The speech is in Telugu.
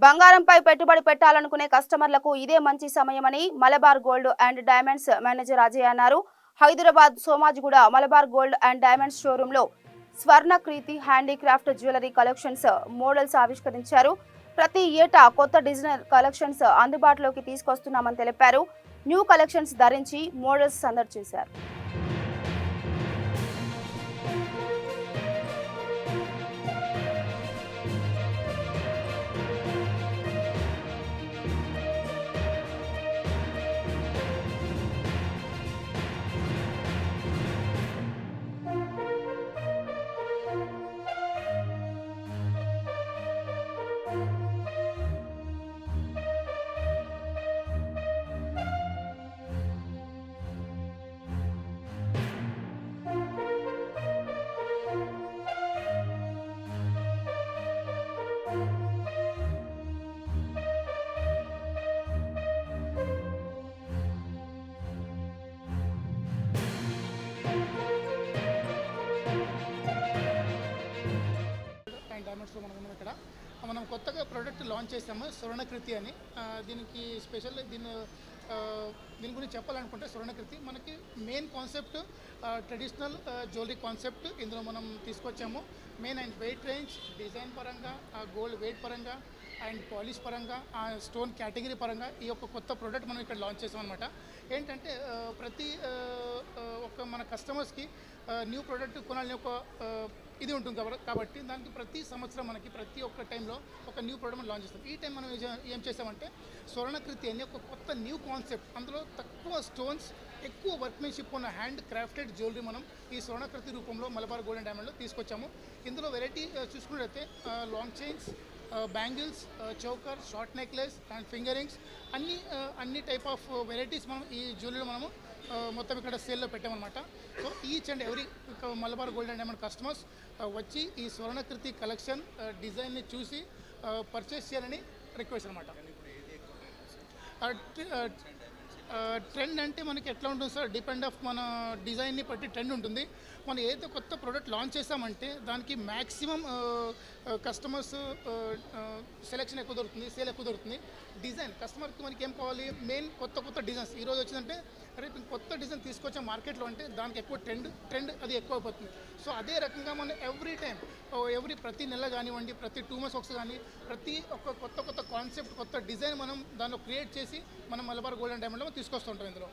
బంగారంపై పెట్టుబడి పెట్టాలనుకునే కస్టమర్లకు ఇదే మంచి సమయమని Malabar gold and diamonds manager Ajay అన్నారు. Hyderabad Somajiguda Malabar gold and diamonds షోరూంలో Swarnakriti handicraft jewellery collections models ఆవిష్కరించారు. ప్రతి ఏటా కొత్త డిజైనర్ కలెక్షన్స్ అందుబాటులోకి తీసుకొస్తున్నామని తెలిపారు. న్యూ కలెక్షన్స్ ధరించి మోడల్స్ సందడి చేశారు. డైమండ్స్లో మనం కొత్తగా ప్రోడక్ట్ లాంచ్ చేసాము స్వర్ణకృతి అని. దీనికి స్పెషల్ దీని గురించి చెప్పాలనుకుంటే స్వర్ణకృతి మనకి main concept traditional jewellery concept ఇందులో మనం తీసుకొచ్చాము. Main and weight range, design పరంగా, గోల్డ్ వెయిట్ పరంగా అండ్ పాలిష్ పరంగా, స్టోన్ కేటగిరీ పరంగా ఈ యొక్క కొత్త ప్రోడక్ట్ మనం ఇక్కడ లాంచ్ చేసాం అనమాట. ఏంటంటే ప్రతి ఒక మన కస్టమర్స్కి న్యూ ప్రోడక్ట్ కొనాలని ఒక ఇది ఉంటుంది కాబట్టి దానికి ప్రతి సంవత్సరం మనకి ప్రతి ఒక్క టైంలో ఒక న్యూ ప్రోడక్ట్ లాంచ్ చేస్తాం. ఈ టైం మనం ఏం చేసామంటే స్వర్ణకృతి అని ఒక కొత్త న్యూ కాన్సెప్ట్, అందులో తక్కువ స్టోన్స్ ఎక్కువ వర్క్మెన్షిప్ ఉన్న హ్యాండ్ క్రాఫ్టెడ్ జ్యువెలరీ మనం ఈ స్వర్ణకృతి రూపంలో మలబార్ గోల్డ్ అండ్ డైమండ్లో తీసుకొచ్చాము. ఇందులో వెరైటీ చూసుకున్నట్లయితే long chains, bangles, choker, short necklace and finger rings అన్ని టైప్ ఆఫ్ వెరైటీస్ మనం ఈ జ్యువెలరీలో మనము మొత్తం ఇక్కడ సేల్లో పెట్టామన్నమాట. So each and every Malabar gold and diamond customers వచ్చి ఈ స్వర్ణకృతి కలెక్షన్ డిజైన్ని చూసి పర్చేస్ చేయాలని రిక్వెస్ట్ అనమాట. ట్రెండ్ అంటే మనకి ఎట్లా ఉంటుంది సార్, డిపెండ్ ఆఫ్ మన డిజైన్ని బట్టి ట్రెండ్ ఉంటుంది. మనం ఏదైతే కొత్త ప్రోడక్ట్ లాంచ్ చేసామంటే దానికి మ్యాక్సిమం కస్టమర్స్ సెలెక్షన్ ఎక్కువ దొరుకుతుంది, సేల్ ఎక్కువ దొరుకుతుంది. డిజైన్ కస్టమర్కి మనకి ఏం కావాలి, మెయిన్ కొత్త డిజైన్స్ ఈరోజు వచ్చిందంటే రేపు కొత్త డిజైన్ తీసుకొచ్చే మార్కెట్లో అంటే దానికి ఎక్కువ ట్రెండ్ అది ఎక్కువ అయిపోతుంది. సో అదే రకంగా మనం ప్రతి నెల కానివ్వండి, ప్రతి 2 months ఒకసారి కానీ ప్రతి ఒక్క కొత్త కాన్సెప్ట్, కొత్త డిజైన్ మనం దానిలో క్రియేట్ చేసి మనం మలబార్ గోల్డ్ అండ్ డైమండ్లో తీసుకొస్తుంటాం ఇందులో.